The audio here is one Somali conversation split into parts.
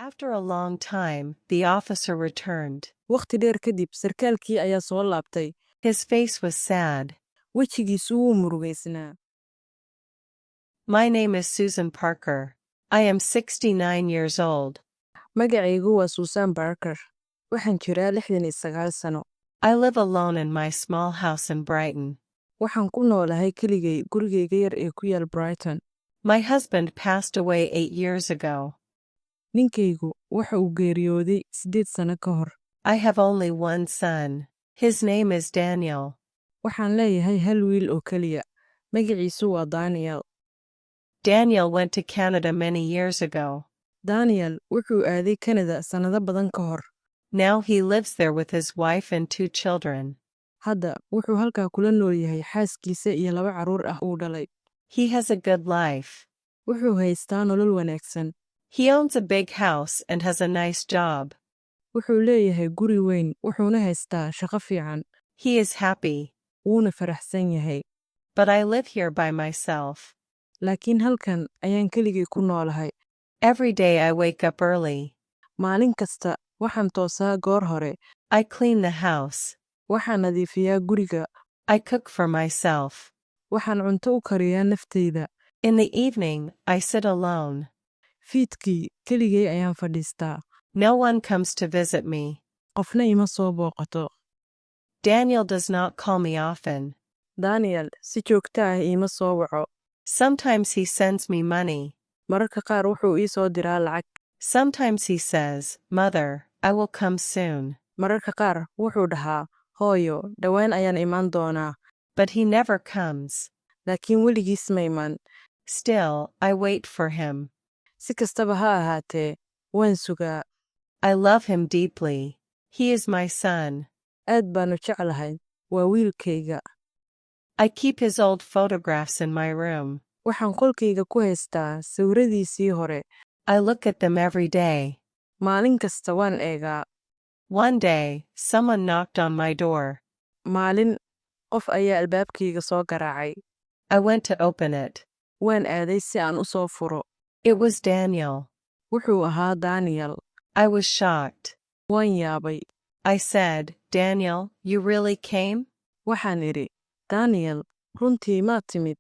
After a long time, the officer returned. Waqti dheer kadib, sarkaalkii ayaa soo laabtay. His face was sad. Wejigiisu wuu murugaysnaa. My name is Susan Parker. I am 69 years old. Magacaygu waa Susan Parker. Waxaan jiraa 69 sano. I live alone in my small house in Brighton. Waxaan ku noolahay keligay gurigayga yar ee ku yaal Brighton. My husband passed away 8 years ago. Ninkaygu waxa uu geeriyooday 8 sano ka hor. I have only one son. His name is Daniel. Waxaan leeyahay hal wiil oo kaliya. Magaciisu waa Daniel. Daniel went to Canada many years ago. Daniel wuxuu aaday Canada sanado badan ka hor. Now he lives there with his wife and 2 children. Hadda wuxuu halkaa kula nool yahay xaaskiisa iyo 2 carruur ah uu dhalay. He has a good life. Wuxuu haystaa nolol wanaagsan. He owns a big house and has a nice job. Wuxuu leeyahay guri weyn, wuxuuna haystaa shaqo fiican. He is happy. Wuuna faraxsan yahay. But I live here by myself. Laakiin halkan ayaan keligay ku noolahay. Every day I wake up early. Maalin kasta waxaan toosaa goor hore. I clean the house. Waxaan nadiifiyaa guriga. I cook for myself. Waxaan cunto u kariyaa naftayda. In the evening, I sit alone. Fiidkii keligay ayaan fadhiistaa. No one comes to visit me. Qofna ima soo booqato. Daniel does not call me often. Daniel si joogto ah ima soo waco. Sometimes he sends me money. Mararka qaar wuxuu ii soo diraa lacag. Sometimes he says, Mother, I will come soon. Mararka qaar wuxuu dhahaa, Hooyo, dhawaan ayaan iman doonaa. But he never comes. Laakiin weligiis ma iman. Still, I wait for him. Si kastaba ha ahaatee, waan sugaa. I love him deeply. He is my son. Aad baanu jeclahay. Waa wiilkayga. I keep his old photographs in my room. Waxaan qolkayga ku haystaa sawiradiisii hore. I look at them every day. Maalin kasta waan eegaa. One day, someone knocked on my door. Maalin, qof ayaa albaabkayga soo garaacay. I went to open it. Waan aaday si aan u soo furo. It was Daniel. Wuxuu ahaa Daniel. I was shocked. Waan yaabay. I said, Daniel, you really came? Waxaan idhi, Daniel, runtii ma timid.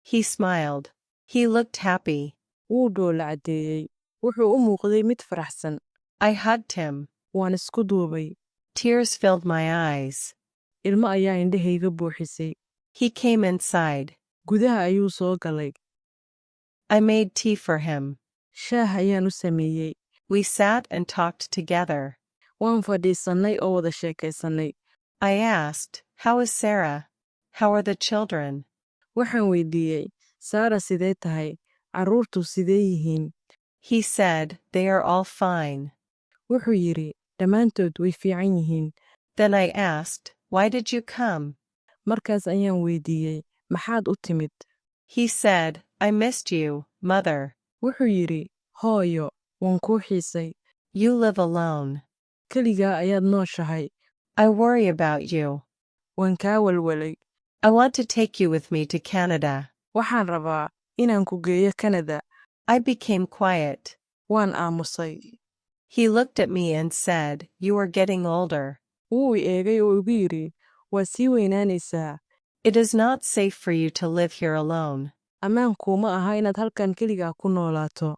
He smiled. He looked happy. Wuu dhoola caddeeyey. Wuxuu u muuqday mid faraxsan. I hugged him. Waan isku duubay. Tears filled my eyes. Ilmo ayaa indhahayga buuxisay. He came inside. Gudaha ayuu soo galay. I made tea for him. Shaah ayaan u sameeyey. We sat and talked together. Waan fadhiisannay oo wada sheekaysannay. I asked, How is Sarah? How are the children? Waxaan weydiiyey, Sarah sidee tahay? Carruurtu sidee yihiin? He said, They are all fine. Wuxuu yidhi, dhammaantood way fiican yihiin. Then I asked, Why did you come? Markaas ayaan weydiiyey, maxaad u timid? He said, I missed you, Mother. Wuxuu yidhi, Hooyo, waan kuu xiisay. You live alone. Keligaa ayaad nooshahay. I worry about you. Waan kaa walwalay. I want to take you with me to Canada. Waxaan rabaa inaan ku geeyo Canada. I became quiet. Waan aamusay. He looked at me and said, You are getting older. Wuu i eegay oo igu yidhi, waad sii weynaanaysaa. It is not safe for you to live here alone. Ammaan kuuma aha inaad halkan keligaa ku noolaato.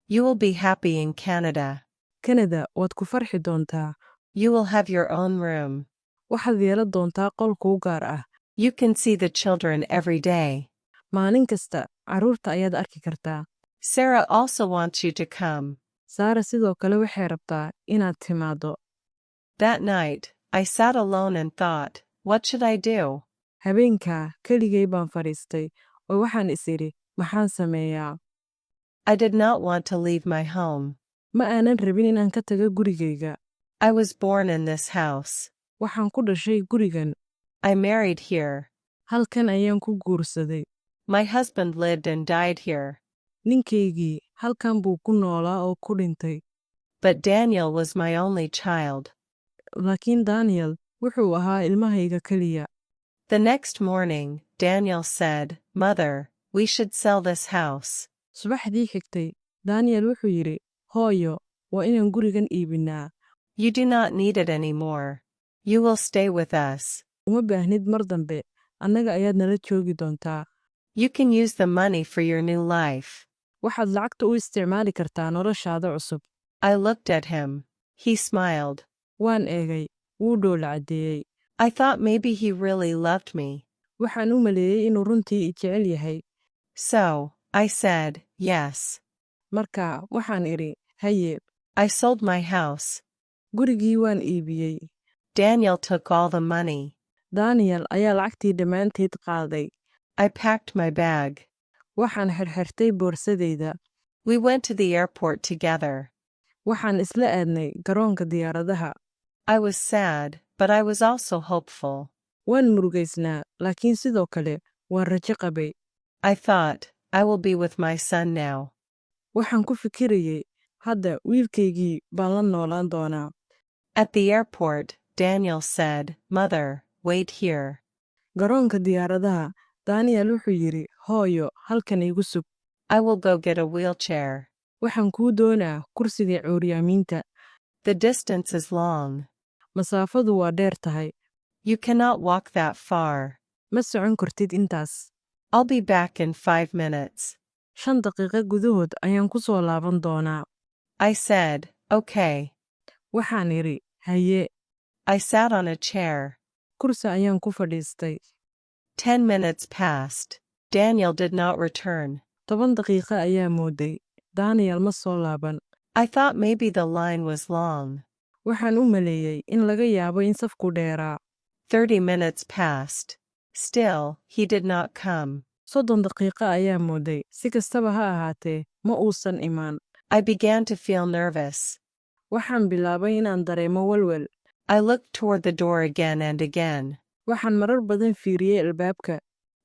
You will be happy in Canada. Canada waad ku farxi doontaa. You will have your own room. Waxaad yeelan doontaa qol kuu gaar ah. You can see the children every day. Maalin kasta, carruurta ayaad arki kartaa. Sarah also wants you to come. Sarah sidoo kale waxay rabtaa inaad timaado. That night, I sat alone and thought, What should I do? Habeenkaa, keligay baan fadhiistay, oo waxaan is idhi, maxaan sameeyaa? I did not want to leave my home. Ma aanan rabin inaan ka tago gurigayga. I was born in this house. Waxaan ku dhashay gurigan. I married here. Halkan ayaan ku guursaday. My husband lived and died here. Ninkaygii halkan buu ku noolaa oo ku dhintay. But Daniel was my only child. Laakiin Daniel wuxuu ahaa ilmahayga keliya. The next morning, Daniel said, Mother, we should sell this house. Subaxdii xigtay, Daniel wuxuu yidhi, Hooyo, waa inaan gurigan iibinaa. You do not need it anymore. You will stay with us. Uma baahnid mar dambe, annaga ayaad nala joogi doontaa. You can use the money for your new life. Waxaad lacagta u isticmaali kartaa noloshaada cusub. I looked at him. He smiled. Waan eegay, wuu dhoola caddeeyey. I thought maybe he really loved me. Waxaan u maleeyey inuu runtii i jecel yahay. So, I said, yes. Markaa, waxaan idhi, haye. I sold my house. Gurigii waan iibiyey. Daniel took all the money. Daniel ayaa lacagtii dhammaanteed qaaday. I packed my bag. Waxaan xirxirtay boorsadayda. We went to the airport together. Waxaan isla aadnay garoonka diyaaradaha. I was sad, but I was also hopeful. Waan murugaysnaa, laakiin sidoo kale waan rajo qabay. I thought, I will be with my son now. Waxaan ku fikirayay, hadda wiilkaygii baan la noolaan doonaa. At the airport, Daniel said, Mother, wait here. Garoonka diyaaradaha, Daniel wuxuu yidhi, Hooyo, halkan igu sug. I will go get a wheelchair. Waxaan kuu doonaa kursiga cuuryaamiinta. The distance is long. Masaafadu waa dheer tahay. You cannot walk that far. Ma socon kartid intaas. I'll be back in 5 minutes. 5 daqiiqo gudahood ayaan ku soo laaban doonaa. I said, okay. Waxaan idhi, haye. I sat on a chair. Kursi ayaan ku fadhiistay. 10 minutes passed. Daniel did not return. 10 daqiiqo ayaa mooday. Daniel ma soo laaban. I thought maybe the line was long. Waxaan u maleeyey in laga yaabo in safku dheeraa. 30 minutes passed. Still, he did not come. 30 daqiiqo ayaa mooday. Si kastaba ha ahaatee, ma uusan imaan. I began to feel nervous. Waxaan bilaabay inaan dareemo walwal. I looked toward the door again and again. Waxaan marar badan fiiriyey albaabka.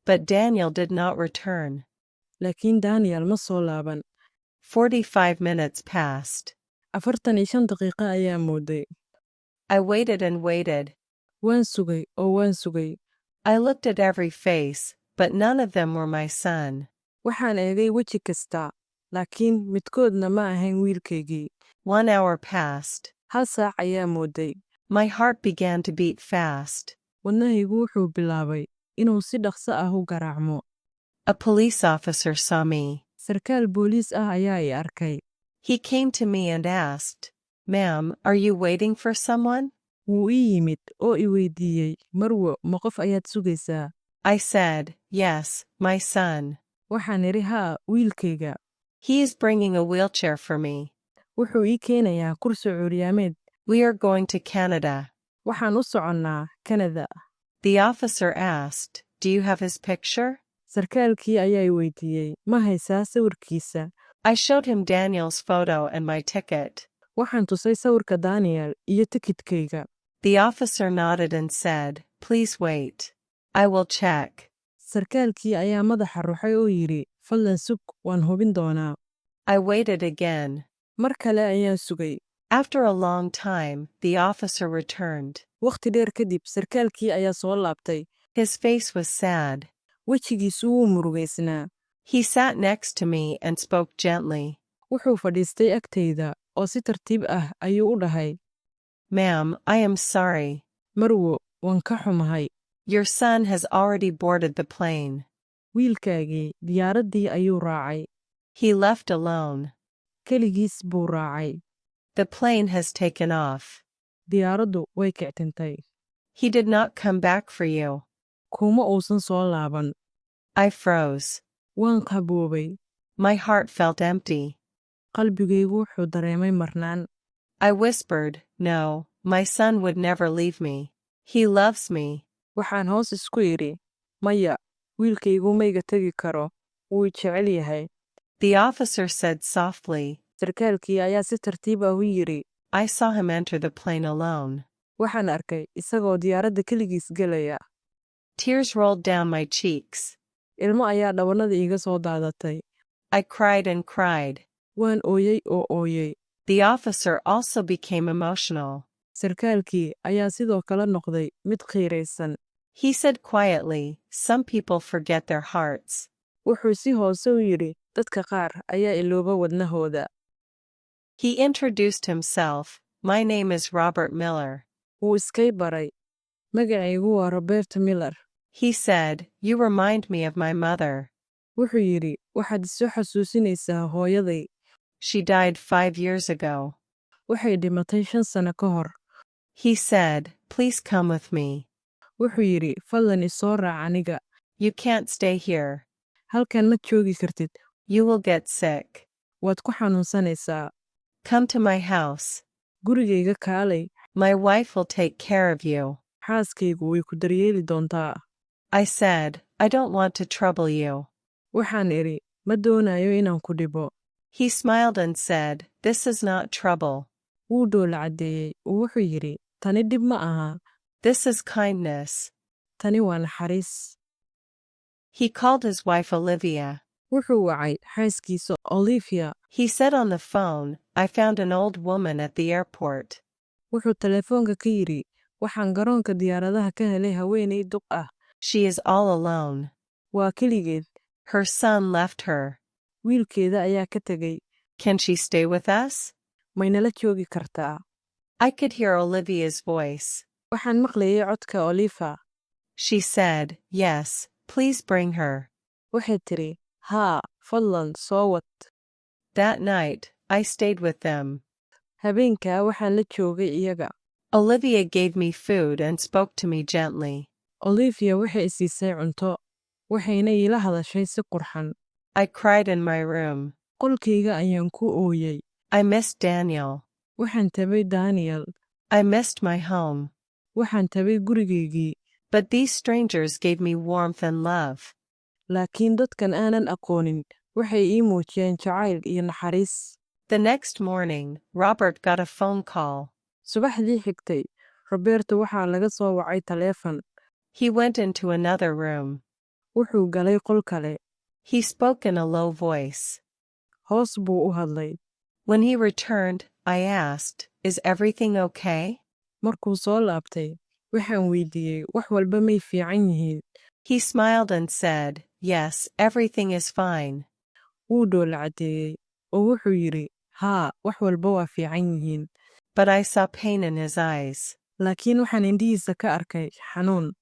But Daniel did not return. Laakiin Daniel ma soo laaban. 45 minutes passed. 45 daqiiqo ayaa mooday. I waited and waited. Waan sugay oo waan sugay. I looked at every face, but none of them were my son. Waxaan eegay weji kasta, laakiin midkoodna ma ahayn wiilkaygii. 1 hour passed. 1 saac ayaa mooday. My heart began to beat fast. Wadnahaygu wuxuu bilaabay inuu si dhaqso ah u garaacmo. A police officer saw me. Sarkaal booliis ah ayaa i arkay. He came to me and asked, Ma'am, are you waiting for someone? Wuu ii yimid oo i weydiiyey, Marwo, ma qof ayaad sugaysaa? I said, yes, my son. Waxaan idhi haa, wiilkayga. He is bringing a wheelchair for me. Wuxuu ii keenayaa kursi cuuryaameed. We are going to Canada. Waxaan u soconnaa Canada. The officer asked, do you have his picture? Sarkaalkii ayaa i weydiiyey, ma haysaa sawirkiisa? I showed him Daniel's photo and my ticket. Waxaan tusay sawirka Daniel iyo tikidhkayga. The officer nodded and said, please wait. I will check. Sarkaalkii ayaa madaxa ruxay oo yidhi, fadlan sug, waan hubin doonaa. I waited again. Mar kale ayaan sugay. After a long time, the officer returned. Waqti dheer kadib, sarkaalkii ayaa soo laabtay. His face was sad. Wejigiisu wuu murugaysnaa. He sat next to me and spoke gently. Wuxuu fadhiistay agtayda, oo si tartiib ah ayuu u dhahay. Ma'am, I am sorry. Marwo, waan ka xumahay. Your son has already boarded the plane. Wiilkaagii diyaaraddii ayuu raacay. He left alone. Keligiis buu raacay. The plane has taken off. Diyaaraddu way kictintay. He did not come back for you. Kuma uusan soo laaban. I froze. Waan qaboobay. My heart felt empty. Qalbigaygu wuxuu dareemay marnaan. I whispered, no, my son would never leave me. He loves me. Waxaan hoos isku idhi, maya, wiilkaygu ma iga tegi karo, wuu i jecel yahay. The officer said softly, Sarkaalkii ayaa si tartiib ah u yidhi, I saw him enter the plane alone. Waxaan arkay isagoo diyaaradda keligiis gelaya. Tears rolled down my cheeks. Ilmo ayaa dhawannada iiga soo daadatay. I cried and cried. Waan ooyey oo ooyey. The officer also became emotional. Sarkaalkii ayaa sidoo kale noqday mid qiiraysan. He said quietly, some people forget their hearts. Wuxuu si hoose u yidhi, dadka qaar ayaa ilooba wadnahooda. He introduced himself. My name is Robert Miller. Wuu iskay baray. Magacaygu waa Robert Miller. He said, You remind me of my mother. Wuxuu yidhi, waxaad isoo xasuusinaysaa hooyaday. She died 5 years ago. Waxay dhimatay 5 sano ka hor. He said, Please come with me. Wuxuu yidhi, fadlan isoo raac aniga. You can't stay here. Halkan ma joogi kartid. You will get sick. Waad ku xanuunsanaysaa. Come to my house. Gurigayga kaalay. My wife will take care of you. Xaaskaygu way ku daryeeli doontaa. I said, I don't want to trouble you. Waxaan idhi, ma doonayo inaan ku dhibo. He smiled and said, This is not trouble. Wuu dhoola caddeeyey, wuxuu yidhi, tani dhib ma aha. This is kindness. Tani waa naxariis. He called his wife Olivia. Wuxuu wacay xaaskiisa Olivia. He said on the phone, I found an old woman at the airport. Wuxuu telefoonka ka yidhi, waxaan garoonka diyaaradaha ka helay haweeney duq ah. She is all alone. Waa keligeed. Her son left her. Wiilkeeda ayaa ka tegay. Can she stay with us? Maynala joogi kartaa. I could hear Olivia's voice. Waxaan maqlayay codka Oliva. She said, Yes, please bring her. Waxay tiri, haa, fadlan soo wad. That night, I stayed with them. Habeenkaa waxaan la joogay iyaga. Olivia gave me food and spoke to me gently. Olivia waxay i siisay cunto. Waxayna iila hadashay si qurxan. I cried in my room. Qolkayga ayaan ku ooyay. I missed Daniel. Waxaan tabay Daniel. I missed my home. Waxaan tabay gurigaygii. But these strangers gave me warmth and love. Laakiin dadkan aanan aqoonin waxay ii muujiyeen jacayl iyo naxariis. The next morning, Robert got a phone call. Subaxdii xigtay, Roberto waxaa laga soo wacay taleefan. He went into another room. Wuxuu galay qol kale. He spoke in a low voice. Hoos buu u hadlay. When he returned, I asked, Is everything okay? Markuu soo laabtay, waxaan weydiiyey wax walba may fiican yihiin. He smiled and said, Yes, everything is fine. Wuu dhoola caddeeyey, oo wuxuu yidhi, haa, wax walba waa fiican yihiin. But I saw pain in his eyes. Laakiin waxaan indhihiisa ka arkay xanuun.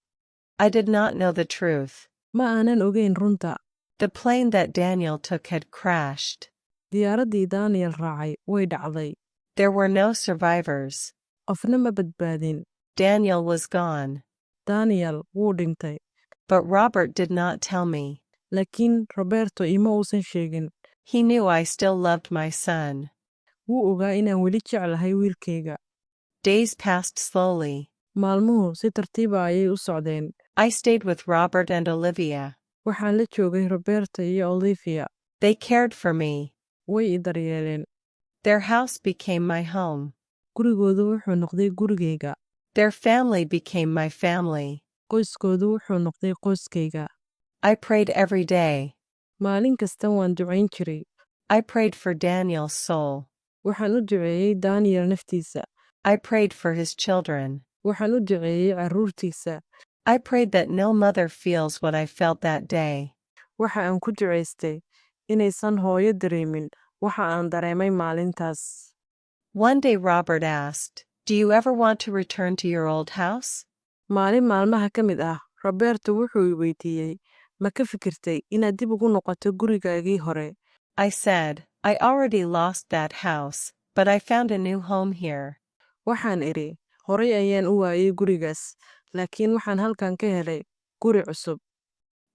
I did not know the truth. Ma aanan ogeyn runta. The plane that Daniel took had crashed. Diyaaraddii Daniel raacay way dhacday. There were no survivors. Qofna ma badbaadin. Daniel was gone. Daniel wuu dhintay. But Robert did not tell me. Laakiin Roberto ima uusan sheegin. He knew I still loved my son. Wuu ogaa inaan weli jeclahay wiilkayga. Days passed slowly. Maalmuhu si tartiiba ayay u socdeen. I stayed with Robert and Olivia. Waxaan la joogay Roberto iyo Olivia. They cared for me. Way i daryeeleen. Their house became my home. Gurigoodu wuxuu noqday gurigayga. Their family became my family. Qoyskoodu wuxuu noqday qoyskayga. I prayed every day. Maalin kasta waan ducayn jiray. I prayed for Daniel's soul. Waxaan u duceeyey Daniel naftiisa. I prayed for his children. Waxaan u duceeyey carruurtiisa. I prayed that no mother feels what I felt that day. Waxa aan ku ducaystay inaysan hooyo dareemin waxa aan dareemay maalintaas. One day Robert asked, Do you ever want to return to your old house? Maalin maalmaha ka mid ah, Roberto wuxuu i weydiiyey, ma ka fikirtay inaad dib ugu noqoto gurigaagii hore? I said, I already lost that house, but I found a new home here. Waxaan idhi, horay ayaan u waayay gurigaas, laakiin waxaan halkan ka helay guri cusub.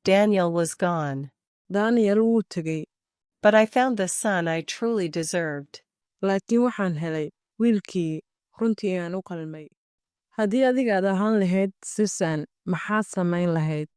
Daniel was gone. Daniel wuu tegey. But I found the son I truly deserved. Laakiin waxaan helay wiilkii runtii aan u qalmay. Haddii adigaad ahaan lahayd Susan, maxaad samayn lahayd?